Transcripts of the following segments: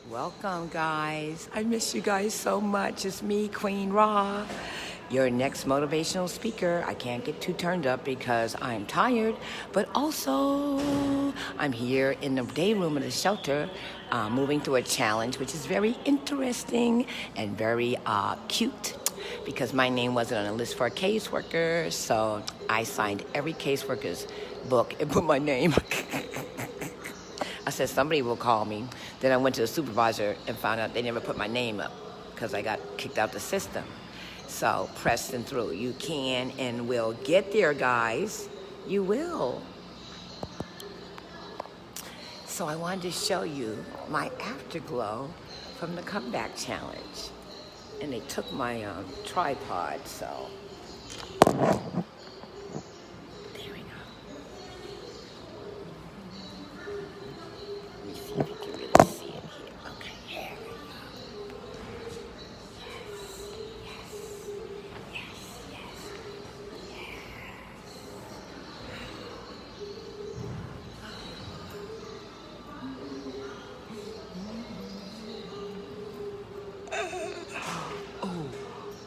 Welcome, guys. I miss you guys so much. It's me, Queen Ra, your next motivational speaker. I can't get too turned up because I'm tired, but also I'm here in the day room of the shelter, moving through a challenge, which is very interesting and very cute because my name wasn't on the list for a caseworker, so I signed every caseworker's book and put my name. I said, somebody will call me. Then I went to the supervisor and found out they never put my name up because I got kicked out the system. So pressing through. You can and will get there, guys. You will. So I wanted to show you my afterglow from the comeback challenge. And they took my tripod, so.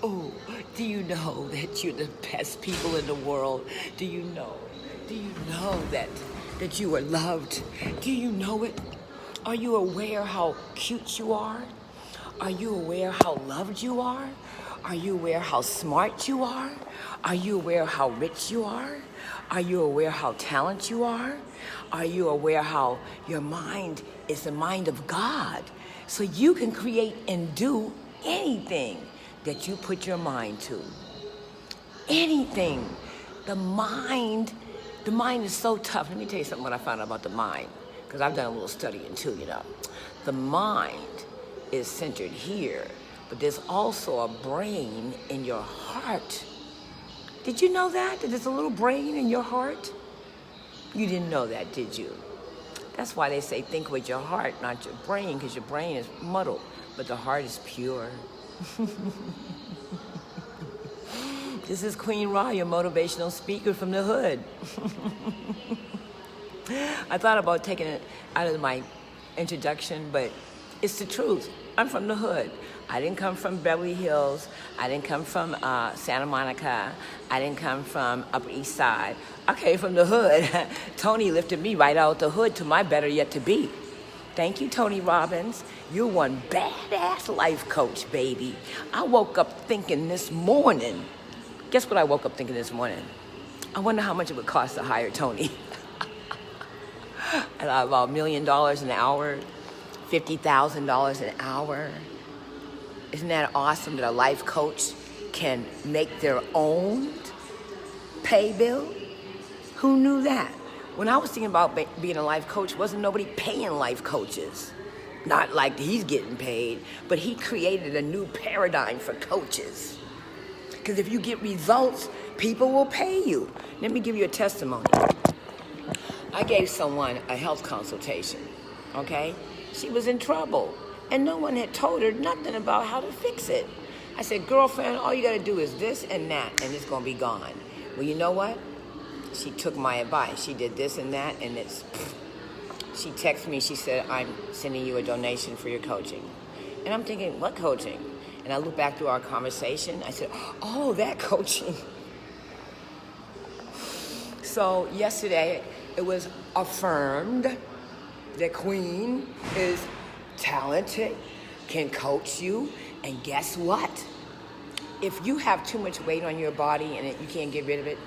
Oh, do you know that you're the best people in the world? Do you know that you are loved? Do you know it? Are you aware how cute you are? Are you aware how loved you are? Are you aware how smart you are? Are you aware how rich you are? Are you aware how talented you are? Are you aware how your mind is the mind of God? So you can create and do anything that you put your mind to. Anything. The mind is so tough. Let me tell you something what I found out about the mind, because I've done a little studying too, you know. The mind is centered here, but there's also a brain in your heart. Did you know that? That there's a little brain in your heart? You didn't know that, did you? That's why they say think with your heart, not your brain, because your brain is muddled, but the heart is pure. This is Queen Ra, your motivational speaker from the hood. I thought about taking it out of my introduction, but it's the truth. I'm from the hood. I didn't come from Beverly Hills. I didn't come from Santa Monica. I didn't come from Upper East Side. I came from the hood. Tony lifted me right out the hood to my better yet to be. Thank you, Tony Robbins. You're one badass life coach, baby. I woke up thinking this morning. Guess what I woke up thinking this morning? I wonder how much it would cost to hire Tony. About $1 million an hour, $50,000 an hour. Isn't that awesome that a life coach can make their own pay bill? Who knew that? When I was thinking about being a life coach, wasn't nobody paying life coaches. Not like he's getting paid, but he created a new paradigm for coaches. Because if you get results, people will pay you. Let me give you a testimony. I gave someone a health consultation, okay? She was in trouble, and no one had told her nothing about how to fix it. I said, girlfriend, all you gotta do is this and that, and it's gonna be gone. Well, you know what? She took my advice. She did this and that, and she texted me. She said, I'm sending you a donation for your coaching. And I'm thinking, what coaching? And I look back through our conversation. I said, oh, that coaching. So yesterday, it was affirmed that Queen is talented, can coach you, and guess what? If you have too much weight on your body and you can't get rid of it,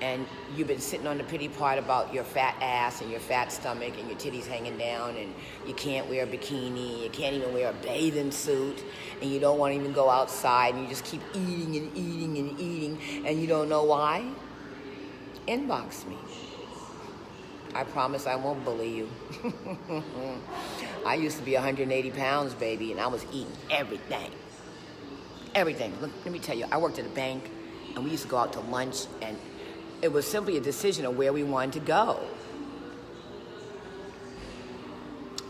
and you've been sitting on the pity part about your fat ass and your fat stomach and your titties hanging down, and you can't wear a bikini, you can't even wear a bathing suit, and you don't want to even go outside, and you just keep eating and eating and eating, and you don't know why, inbox me. I promise I won't bully you. I used to be 180 pounds, baby, and I was eating everything. Everything. Look, let me tell you, I worked at a bank, and we used to go out to lunch, and it was simply a decision of where we wanted to go.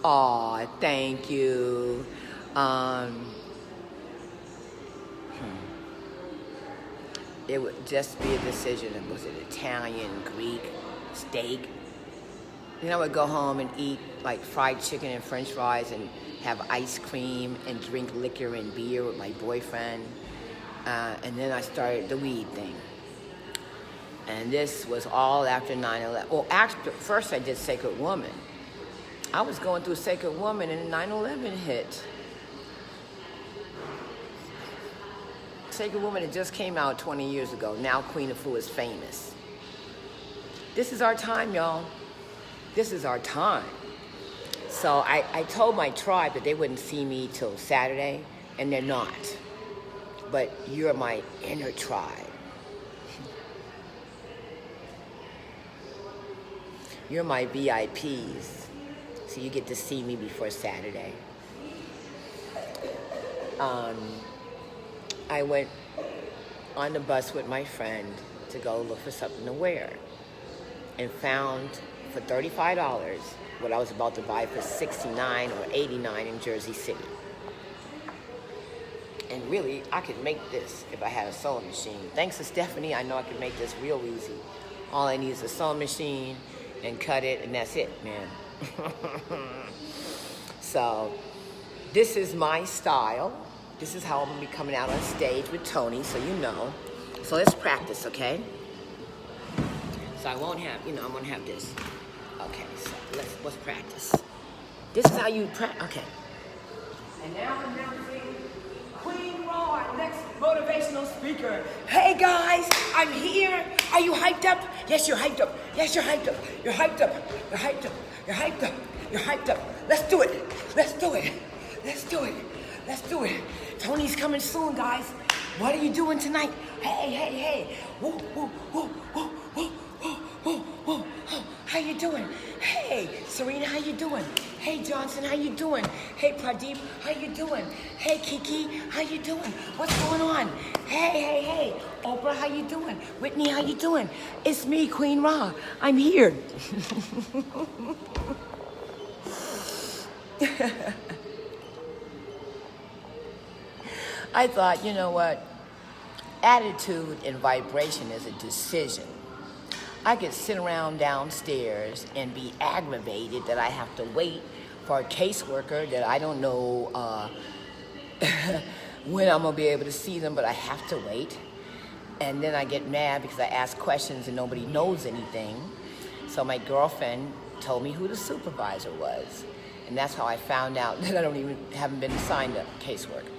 Aw, thank you. It would just be a decision. Was it Italian, Greek, steak? Then I would go home and eat like fried chicken and french fries and have ice cream and drink liquor and beer with my boyfriend. And then I started the weed thing. And this was all after 9/11. Well, actually, first I did Sacred Woman. I was going through Sacred Woman and 9/11 hit. Sacred Woman, it just came out 20 years ago. Now Queen Afua is famous. This is our time, y'all. This is our time. So I told my tribe that they wouldn't see me till Saturday, and they're not. But you're my inner tribe. You're my VIPs, so you get to see me before Saturday. I went on the bus with my friend to go look for something to wear and found for $35 what I was about to buy for $69 or $89 in Jersey City. And really, I could make this if I had a sewing machine. Thanks to Stephanie, I know I could make this real easy. All I need is a sewing machine and cut it, and that's it, man. So, this is my style. This is how I'm gonna be coming out on stage with Tony, so you know. So let's practice, okay? So I won't have, I'm gonna have this. Okay, so let's practice. This is how you practice, okay. And now I'm announcing Queen Raw, our next motivational speaker. Hey guys, I'm here. Are you hyped up? Yes, you're hyped up. Yes, you're hyped up. You're hyped up. You're hyped up. You're hyped up. You're hyped up. Let's do it. Let's do it. Let's do it. Let's do it. Tony's coming soon, guys. What are you doing tonight? Hey, hey, hey. Woo, woo, woo, woo, woo, woo, woo, woo. How you doing? Hey, Serena, how you doing? Hey, Johnson, how you doing? Hey, Pradeep, how you doing? Hey, Kiki, how you doing? What's going on? Hey, hey, hey. Oprah, how you doing? Whitney, how you doing? It's me, Queen Ra. I'm here. I thought, you know what? Attitude and vibration is a decision. I could sit around downstairs and be aggravated that I have to wait for a caseworker that I don't know when I'm gonna be able to see them, but I have to wait. And then I get mad because I ask questions and nobody knows anything. So my girlfriend told me who the supervisor was. And that's how I found out that I haven't been assigned a caseworker.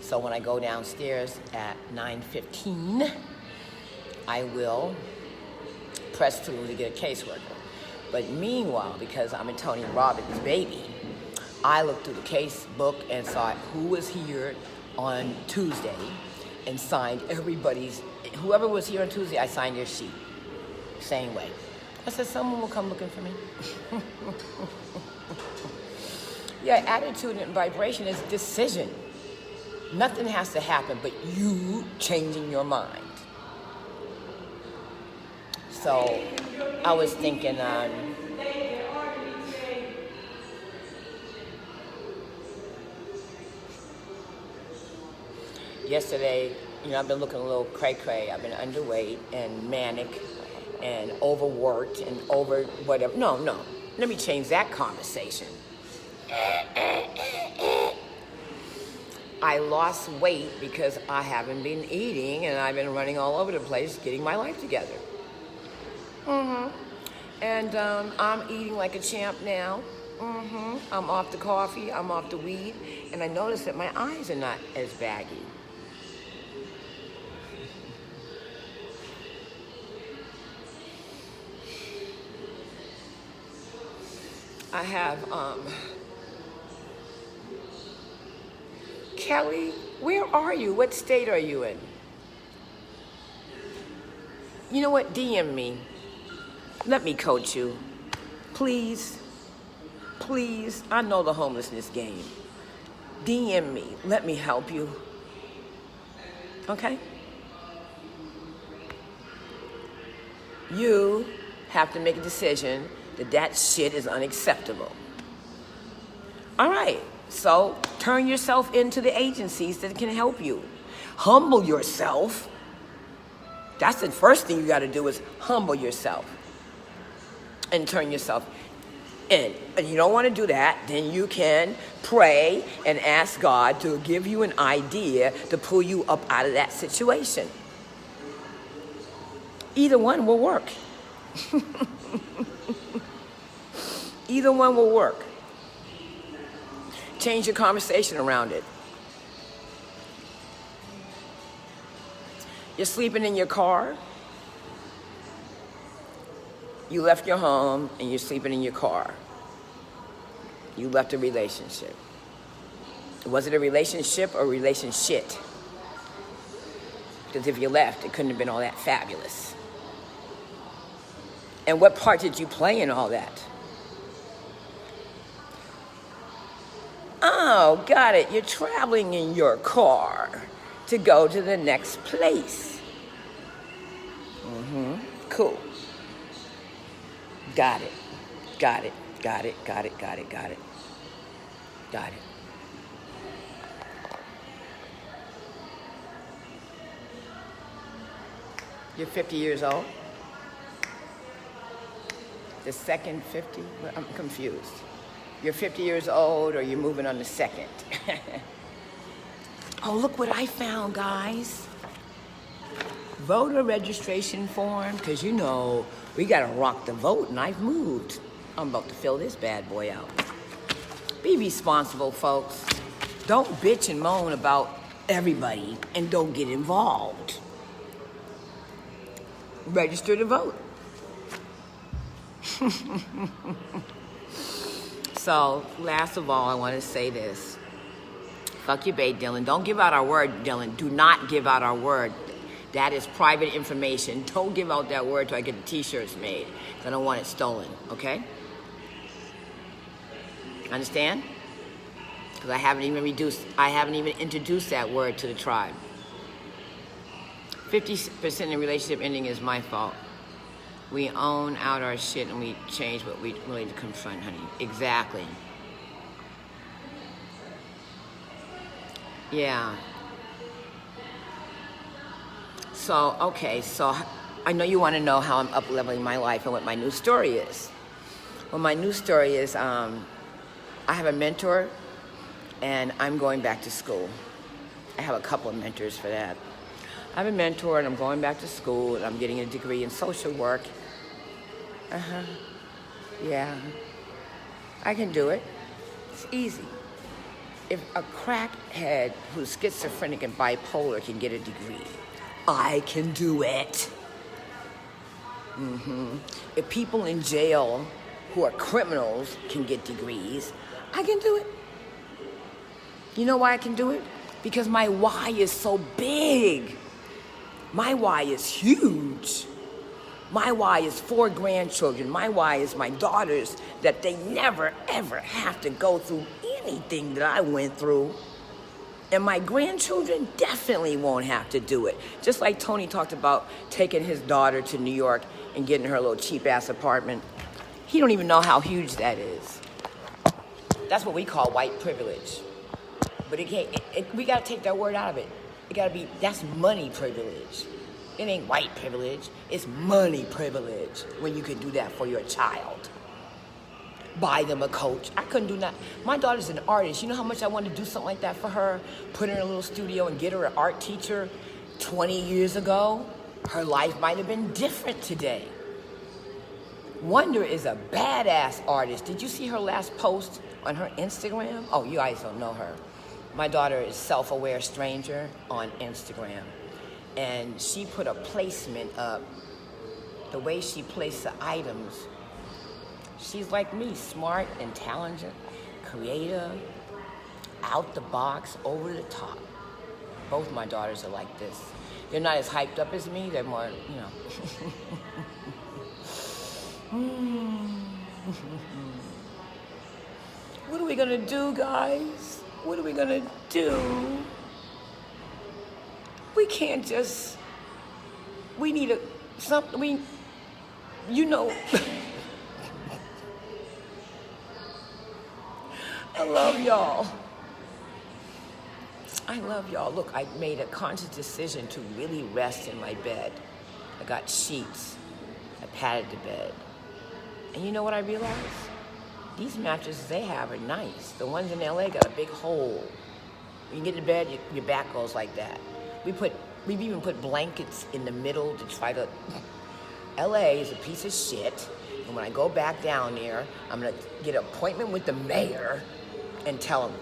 So when I go downstairs at 9:15, I will press through to get a caseworker. But meanwhile, because I'm in Tony Robbins' baby, I looked through the case book and saw who was here on Tuesday and signed whoever was here on Tuesday, I signed their sheet. Same way. I said, someone will come looking for me. Yeah, attitude and vibration is decision. Nothing has to happen but you changing your mind. So I was thinking, yesterday, I've been looking a little cray-cray. I've been underweight and manic and overworked and over whatever. No. Let me change that conversation. I lost weight because I haven't been eating and I've been running all over the place getting my life together. And I'm eating like a champ now. I'm off the coffee, I'm off the weed, and I noticed that my eyes are not as baggy. I have, Kelly, where are you? What state are you in? You know what? DM me. Let me coach you. Please. Please. I know the homelessness game. DM me. Let me help you. Okay? You have to make a decision that shit is unacceptable. All right. So turn yourself into the agencies that can help you. Humble yourself. That's the first thing you got to do is humble yourself and turn yourself And you don't want to do that, then you can pray and ask God to give you an idea to pull you up out of that situation. Either one will work. Either one will work. Change your conversation around it. You're sleeping in your car. You left your home and you're sleeping in your car. You left a relationship. Was it a relationship or relationship? Because if you left, it couldn't have been all that fabulous. And what part did you play in all that? Oh, got it. You're traveling in your car to go to the next place. Cool. Got it. Got it. Got it. Got it. Got it. Got it. Got it. You're 50 years old? The second 50? I'm confused. You're 50 years old or you're moving on the second? Oh, look what I found, guys. Voter registration form, because you know, we got to rock the vote, and I've moved. I'm about to fill this bad boy out. Be responsible, folks. Don't bitch and moan about everybody and don't get involved. Register to vote. So, last of all, I want to say this. Fuck your bait, Dylan. Don't give out our word, Dylan. Do not give out our word. That is private information. Don't give out that word till I get the t-shirts made. I don't want it stolen, okay? Understand? Because I haven't even introduced that word to the tribe. 50% in relationship ending is my fault. We own out our shit and we change what we willing to confront, honey. Exactly. Yeah. So, okay, so I know you want to know how I'm up-leveling my life and what my new story is. Well, my new story is I have a mentor and I'm going back to school. I have a couple of mentors for that. I have a mentor and I'm going back to school and I'm getting a degree in social work. Yeah. I can do it. It's easy. If a crackhead who's schizophrenic and bipolar can get a degree, I can do it. If people in jail who are criminals can get degrees, I can do it. You know why I can do it? Because my why is so big. My why is huge. My why is 4 grandchildren. My why is my daughters, that they never, ever have to go through anything that I went through. And my grandchildren definitely won't have to do it. Just like Tony talked about taking his daughter to New York and getting her a little cheap-ass apartment. He don't even know how huge that is. That's what we call white privilege. But we got to take that word out of it. It got to be, that's money privilege. It ain't white privilege. It's money privilege when you can do that for your child. Buy them a coach. I couldn't do that. My daughter's an artist. You know how much I wanted to do something like that for her? Put her in a little studio and get her an art teacher 20 years ago? Her life might have been different today. Wonder is a badass artist. Did you see her last post on her Instagram? Oh, you guys don't know her. My daughter is Self-Aware Stranger on Instagram. And she put a placement up. The way she placed the items, she's like me, smart, intelligent, creative, out the box, over the top. Both my daughters are like this. They're not as hyped up as me. They're more, you know. What are we gonna do, guys? What are we gonna do? We can't just, we need something, you know. I love y'all. I love y'all. Look, I made a conscious decision to really rest in my bed. I got sheets. I padded the bed. And you know what I realized? These mattresses they have are nice. The ones in LA got a big hole. When you get to bed, your back goes like that. We've even put blankets in the middle to try to. LA is a piece of shit. And when I go back down there, I'm gonna get an appointment with the mayor and tell him,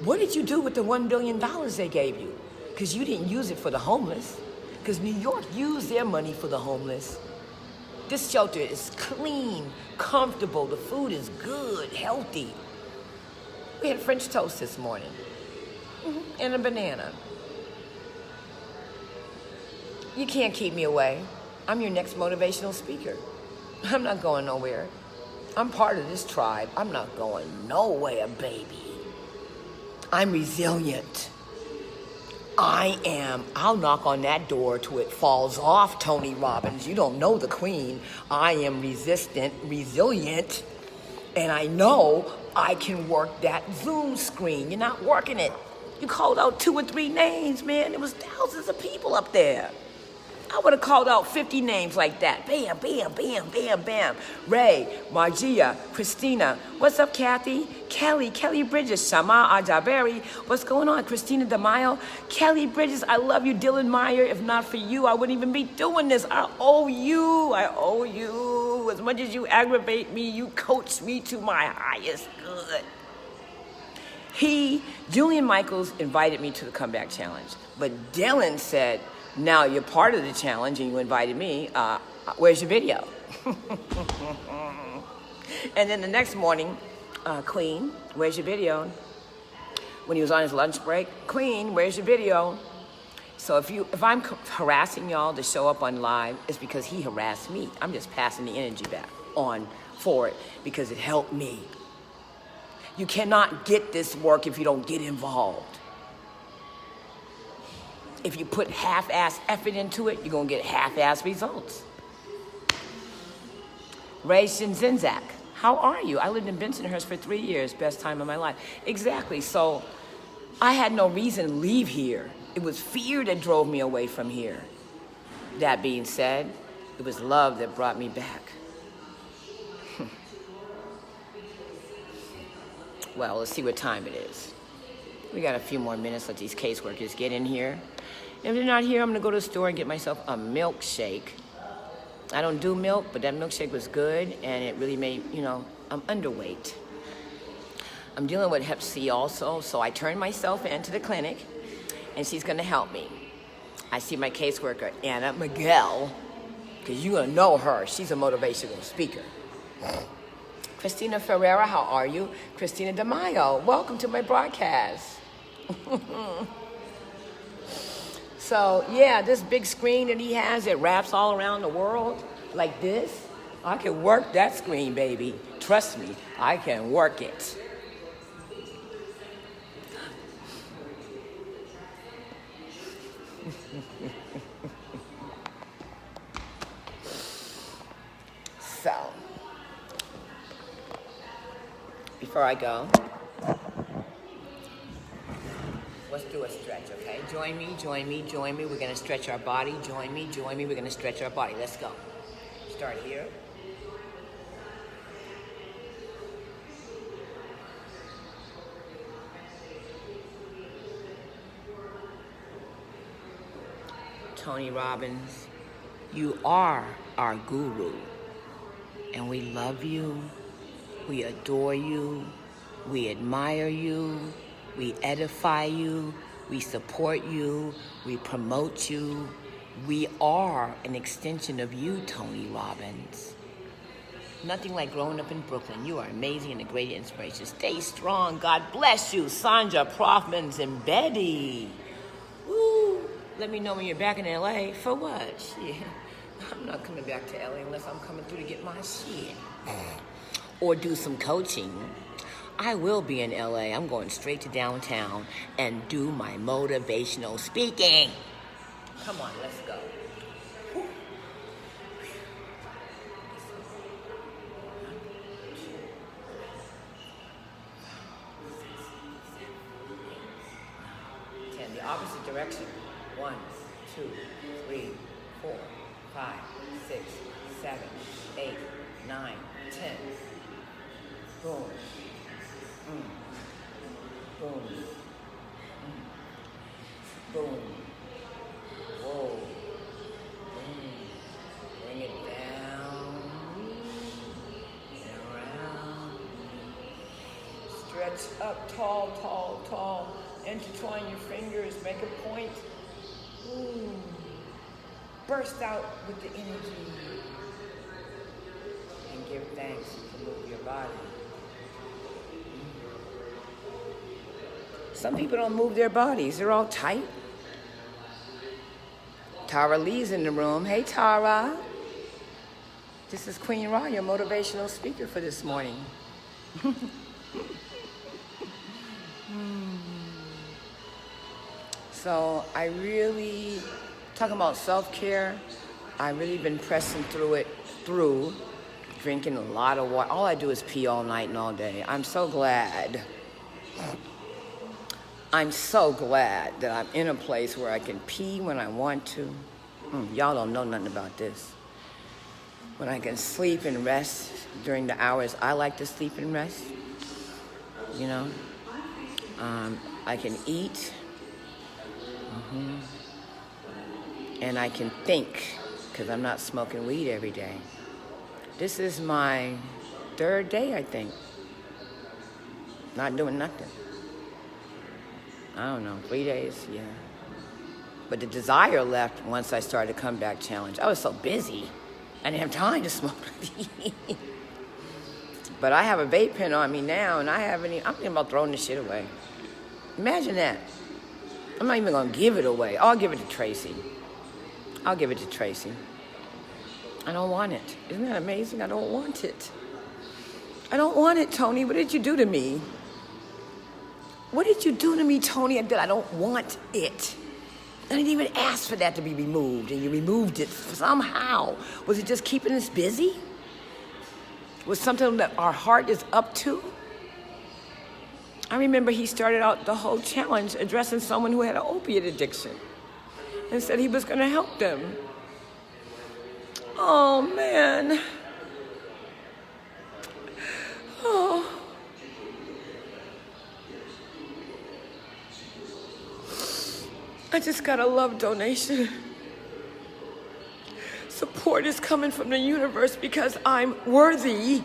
what did you do with the $1 billion they gave you? Because you didn't use it for the homeless. Because New York used their money for the homeless. This shelter is clean, comfortable, the food is good, healthy. We had French toast this morning. And a banana. You can't keep me away. I'm your next motivational speaker. I'm not going nowhere. I'm part of this tribe. I'm not going nowhere, baby. I'm resilient. I am. I'll knock on that door till it falls off, Tony Robbins. You don't know the queen. I am resilient, and I know I can work that Zoom screen. You're not working it. You called out 2 or 3 names, man. There was thousands of people up there. I would have called out 50 names like that. Bam, bam, bam, bam, bam. Ray, Margia, Christina. What's up, Kathy? Kelly Bridges, Shama Ajaberi. What's going on, Christina DeMaio? Kelly Bridges, I love you, Dylan Meyer. If not for you, I wouldn't even be doing this. I owe you. As much as you aggravate me, you coach me to my highest good. Julian Michaels invited me to the Comeback Challenge, but Dylan said, now you're part of the challenge and you invited me, where's your video? And then the next morning, Queen, where's your video? When he was on his lunch break, Queen, where's your video? So if I'm harassing y'all to show up on live, it's because he harassed me. I'm just passing the energy back on for it because it helped me. You cannot get this work if you don't get involved. If you put half-ass effort into it, you're going to get half-ass results. Ray Shinzinzak, how are you? I lived in Bensonhurst for 3 years, best time of my life. Exactly, so I had no reason to leave here. It was fear that drove me away from here. That being said, it was love that brought me back. Well, let's see what time it is. We got a few more minutes. Let these caseworkers get in here. If they're not here, I'm gonna go to the store and get myself a milkshake. I don't do milk, but that milkshake was good, and it really made, I'm underweight. I'm dealing with Hep C also, so I turned myself into the clinic, and she's gonna help me. I see my caseworker, Anna Miguel, because you're gonna know her. She's a motivational speaker. Christina Ferreira, how are you? Christina DeMaio, welcome to my broadcast. So, yeah, this big screen that he has, it wraps all around the world like this. I can work that screen, baby. Trust me, I can work it. So, before I go, let's do a stretch, okay? Join me. We're gonna stretch our body. Join me. We're gonna stretch our body. Let's go. Start here. Tony Robbins, you are our guru. And we love you. We adore you. We admire you. We edify you, we support you, we promote you. We are an extension of you, Tony Robbins. Nothing like growing up in Brooklyn. You are amazing and a great inspiration. Stay strong. God bless you. Sandra Profmans and Betty. Woo. Let me know when you're back in LA. For what? Shit. I'm not coming back to LA unless I'm coming through to get my shit. Or do some coaching. I will be in LA. I'm going straight to downtown and do my motivational speaking. Come on, let's go. Whew. 10, the opposite direction. 1, 2, 3, 4, 5, 6, 7, 8, 9, 10. Boom. Boom. Boom. Whoa. Bring it down and around. Stretch up tall, tall, tall. Intertwine your fingers. Make a point. Ooh. Burst out with the energy. And give thanks to move your body. Some people don't move their bodies. They're all tight. Tara Lee's in the room. Hey, Tara. This is Queen Ra, your motivational speaker for this morning. So I really, talking about self-care, I really been pressing through, drinking a lot of water. All I do is pee all night and all day. I'm so glad that I'm in a place where I can pee when I want to. Y'all don't know nothing about this. When I can sleep and rest during the hours I like to sleep and rest, you know. I can eat, and I can think, because I'm not smoking weed every day. This is my 3rd day, I think, not doing nothing. I don't know, 3 days, yeah. But the desire left once I started the comeback challenge. I was so busy, I didn't have time to smoke. But I have a vape pen on me now, and I'm thinking about throwing this shit away. Imagine that. I'm not even gonna give it away. I'll give it to Tracy. I don't want it. Isn't that amazing? I don't want it. I don't want it, Tony. What did you do to me? What did you do to me, Tony, that I don't want it? I didn't even ask for that to be removed, and you removed it somehow. Was it just keeping us busy? Was something that our heart is up to? I remember he started out the whole challenge addressing someone who had an opiate addiction and said he was going to help them. Oh, man. Oh. I just got a love donation. Support is coming from the universe because I'm worthy.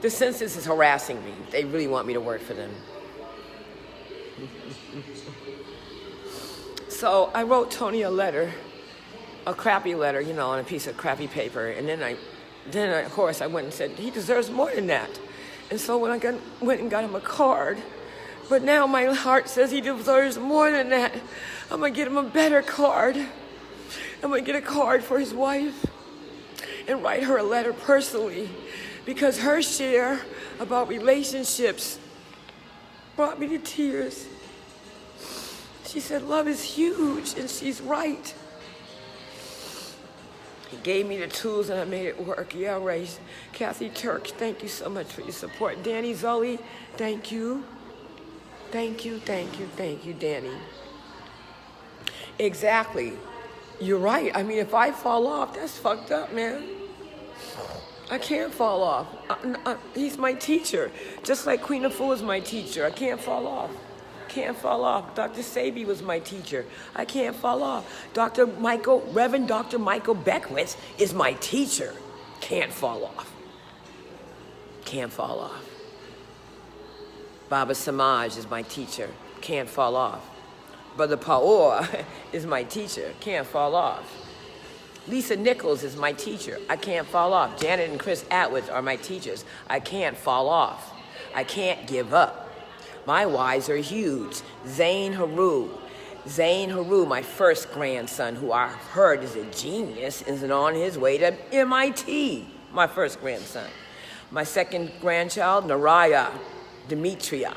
The census is harassing me. They really want me to work for them. So I wrote Tony a letter, a crappy letter, you know, on a piece of crappy paper. And then of course, I went and said, he deserves more than that. And so when I went and got him a card, but now my heart says he deserves more than that. I'm going to get him a better card. I'm going to get a card for his wife and write her a letter personally, because her share about relationships brought me to tears. She said, love is huge, and she's right. He gave me the tools and I made it work. Yeah, Ray. Kathy Turk, thank you so much for your support. Danny Zully, thank you. Thank you, Danny. Exactly. You're right. I mean, if I fall off, that's fucked up, man. I can't fall off. He's my teacher. Just like Queen of Fu is my teacher. I can't fall off. Dr. Sabi was my teacher. I can't fall off. Reverend Dr. Michael Beckwith is my teacher. Can't fall off. Baba Samaj is my teacher. Can't fall off. Brother Paor is my teacher. Can't fall off. Lisa Nichols is my teacher. I can't fall off. Janet and Chris Atwood are my teachers. I can't fall off. I can't give up. My whys are huge. Zane Haru, my first grandson, who I heard is a genius, is on his way to MIT. My first grandson. My second grandchild, Naraya Demetria.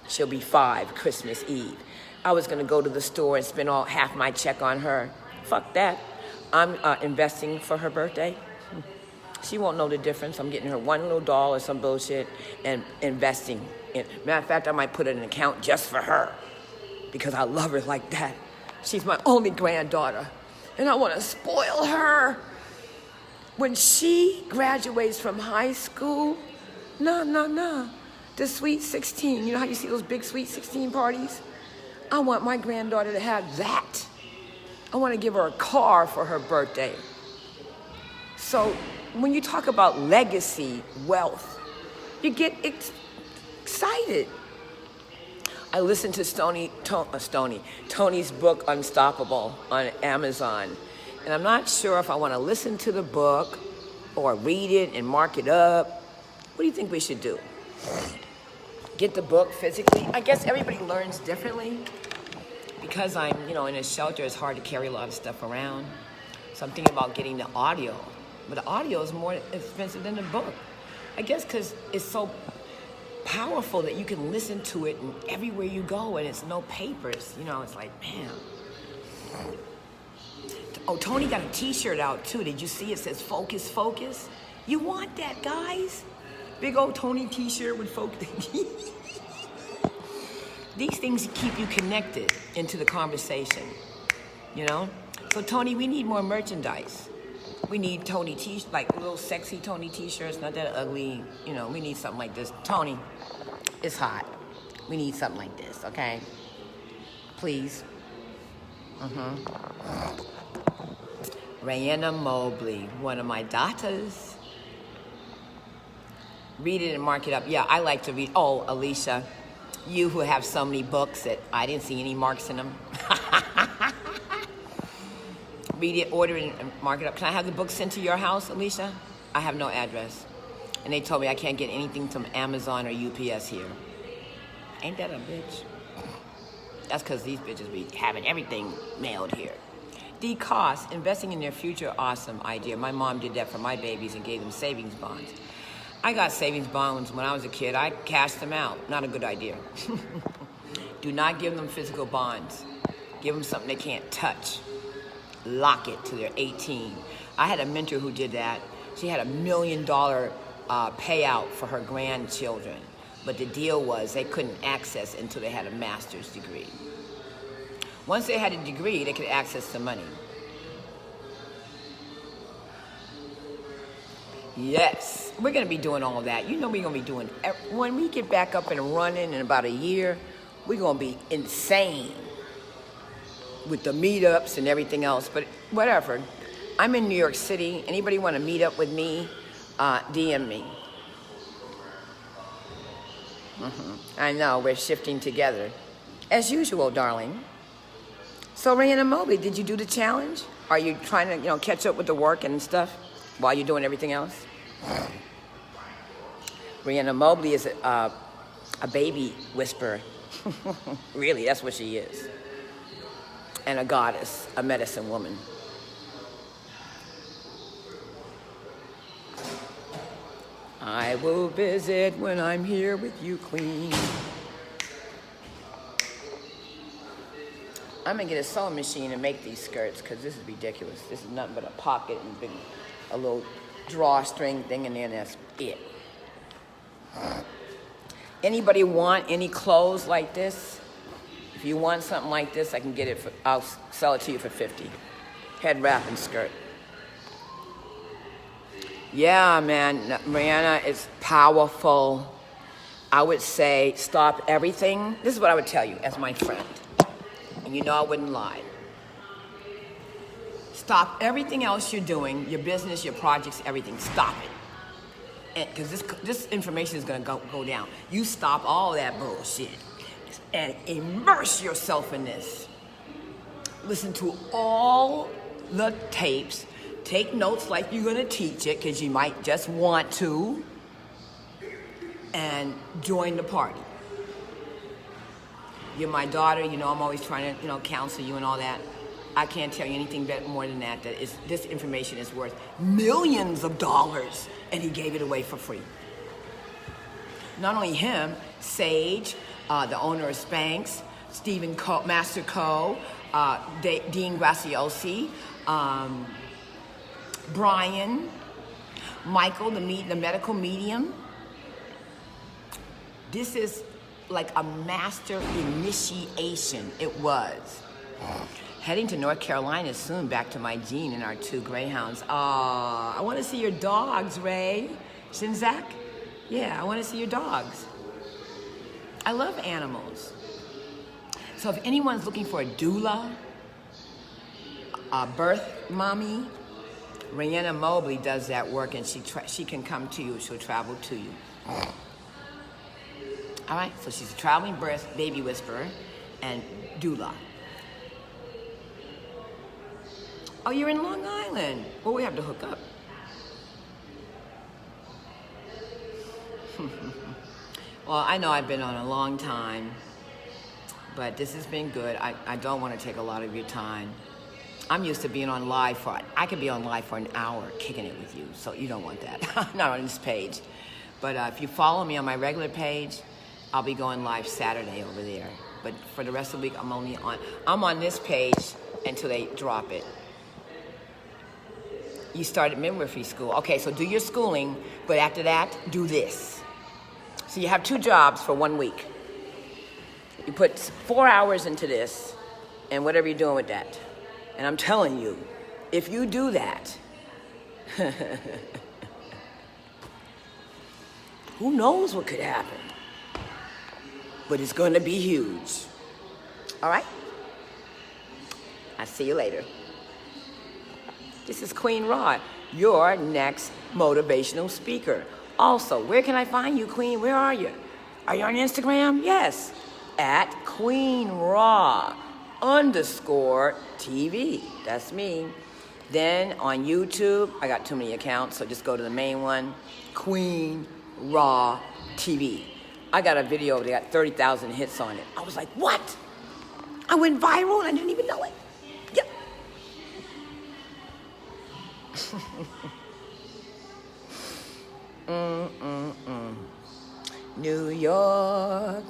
She'll be 5 Christmas Eve. I was going to go to the store and spend half my check on her. Fuck that. I'm investing for her birthday. She won't know the difference. I'm getting her one little doll or some bullshit and investing. Matter of fact, I might put in an account just for her because I love her like that. She's my only granddaughter. And I want to spoil her. When she graduates from high school, no. The Sweet 16, you know how you see those big Sweet 16 parties? I want my granddaughter to have that. I want to give her a car for her birthday. So when you talk about legacy, wealth, you get excited. I listened to Tony's book, Unstoppable, on Amazon. And I'm not sure if I want to listen to the book or read it and mark it up. What do you think we should do? Get the book physically? I guess everybody learns differently. Because I'm, in a shelter, it's hard to carry a lot of stuff around. So I'm thinking about getting the audio. But the audio is more expensive than the book. I guess because it's so powerful that you can listen to it everywhere you go and it's no papers. It's like, man. Oh, Tony got a t-shirt out too. Did you see it says focus, focus? You want that, guys? Big old Tony t-shirt with focus. These things keep you connected into the conversation, So Tony, we need more merchandise. We need Tony like little sexy Tony t-shirts, not that ugly, we need something like this. Tony, it's hot. We need something like this, okay? Please. Rayanna Mobley, one of my daughters. Read it and mark it up. Yeah, I like to read. Oh, Alicia, you who have so many books that I didn't see any marks in them. Read it, order it, and mark it up. Can I have the book sent to your house, Alicia? I have no address. And they told me I can't get anything from Amazon or UPS here. Ain't that a bitch? That's because these bitches be having everything mailed here. The cost, investing in their future, awesome idea. My mom did that for my babies and gave them savings bonds. I got savings bonds when I was a kid. I cashed them out. Not a good idea. Do not give them physical bonds. Give them something they can't touch. Lock it till they're 18. I had a mentor who did that. She had $1 million payout for her grandchildren. But the deal was they couldn't access until they had a master's degree. Once they had a degree, they could access the money. Yes, we're going to be doing all that. We're going to be doing, when we get back up and running in about a year, we're going to be insane with the meetups and everything else. But whatever. I'm in New York City. Anybody want to meet up with me? DM me. I know, we're shifting together. As usual, darling. So, Rayanna Mobley, did you do the challenge? Are you trying to, catch up with the work and stuff while you're doing everything else? Rayanna Mobley is a baby whisperer. Really, that's what she is. And a goddess, a medicine woman. I will visit when I'm here with you, Queen. I'm gonna get a sewing machine and make these skirts because this is ridiculous. This is nothing but a pocket and a little drawstring thing, and then that's it. Anybody want any clothes like this? If you want something like this, I can get it I'll sell it to you for $50. Head wrap and skirt. Yeah, man, Rayanna is powerful. I would say stop everything. This is what I would tell you as my friend. And I wouldn't lie. Stop everything else you're doing, your business, your projects, everything. Stop it. Because this information is going to go down. You stop all that bullshit and immerse yourself in this. Listen to all the tapes. Take notes like you're going to teach it because you might just want to. And join the party. You're my daughter, I'm always trying to, counsel you and all that. I can't tell you anything more than that this information is worth millions of dollars, and he gave it away for free. Not only him, Sage, the owner of Spanx, Stephen Master Co., Dean Graciosi, Brian, Michael, the medical medium. This is like a master initiation. It was. Heading to North Carolina soon, back to my Jean and our 2 greyhounds. I want to see your dogs, Ray. Shinzak? Yeah, I want to see your dogs. I love animals. So if anyone's looking for a doula, a birth mommy, Rayanna Mobley does that work, and she can come to you. She'll travel to you. All right, so she's a traveling birth baby whisperer and doula. Oh, you're in Long Island. Well, we have to hook up. Well, I know I've been on a long time, but this has been good. I don't want to take a lot of your time. I'm used to being on live I could be on live for an hour kicking it with you, so you don't want that. Not on this page. But if you follow me on my regular page, I'll be going live Saturday over there. But for the rest of the week, I'm on this page until they drop it. You started midwifery school. Okay, so do your schooling, but after that, do this. So you have 2 jobs for 1 week. You put 4 hours into this, and whatever you're doing with that. And I'm telling you, if you do that, who knows what could happen? But it's going to be huge. All right? I'll see you later. This is Queen Ra, your next motivational speaker. Also, where can I find you, Queen? Where are you? Are you on Instagram? Yes. At Queen Ra _TV. That's me. Then on YouTube, I got too many accounts, so just go to the main one, Queen Ra TV. I got a video that got 30,000 hits on it. I was like, what? I went viral and I didn't even know it. Yep. New York,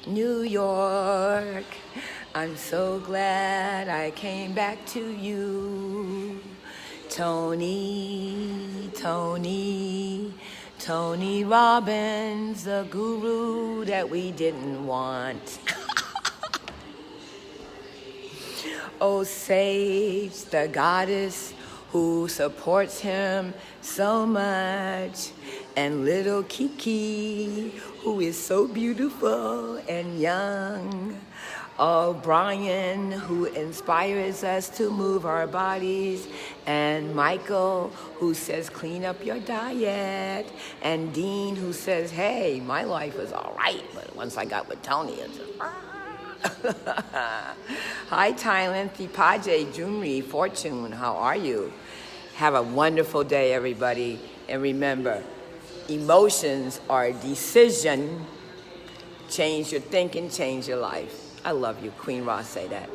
New York, I'm so glad I came back to you. Tony Robbins, the guru that we didn't want. Oh, Sage, the goddess who supports him so much. And little Kiki, who is so beautiful and young. Oh, Brian, who inspires us to move our bodies. And Michael, who says, clean up your diet. And Dean, who says, hey, my life was all right, but once I got with Tony, it's Hi, Thailand, Thipaje, Junri, Fortune, how are you? Have a wonderful day, everybody. And remember, emotions are a decision. Change your thinking, change your life. I love you. Queen Ross say that.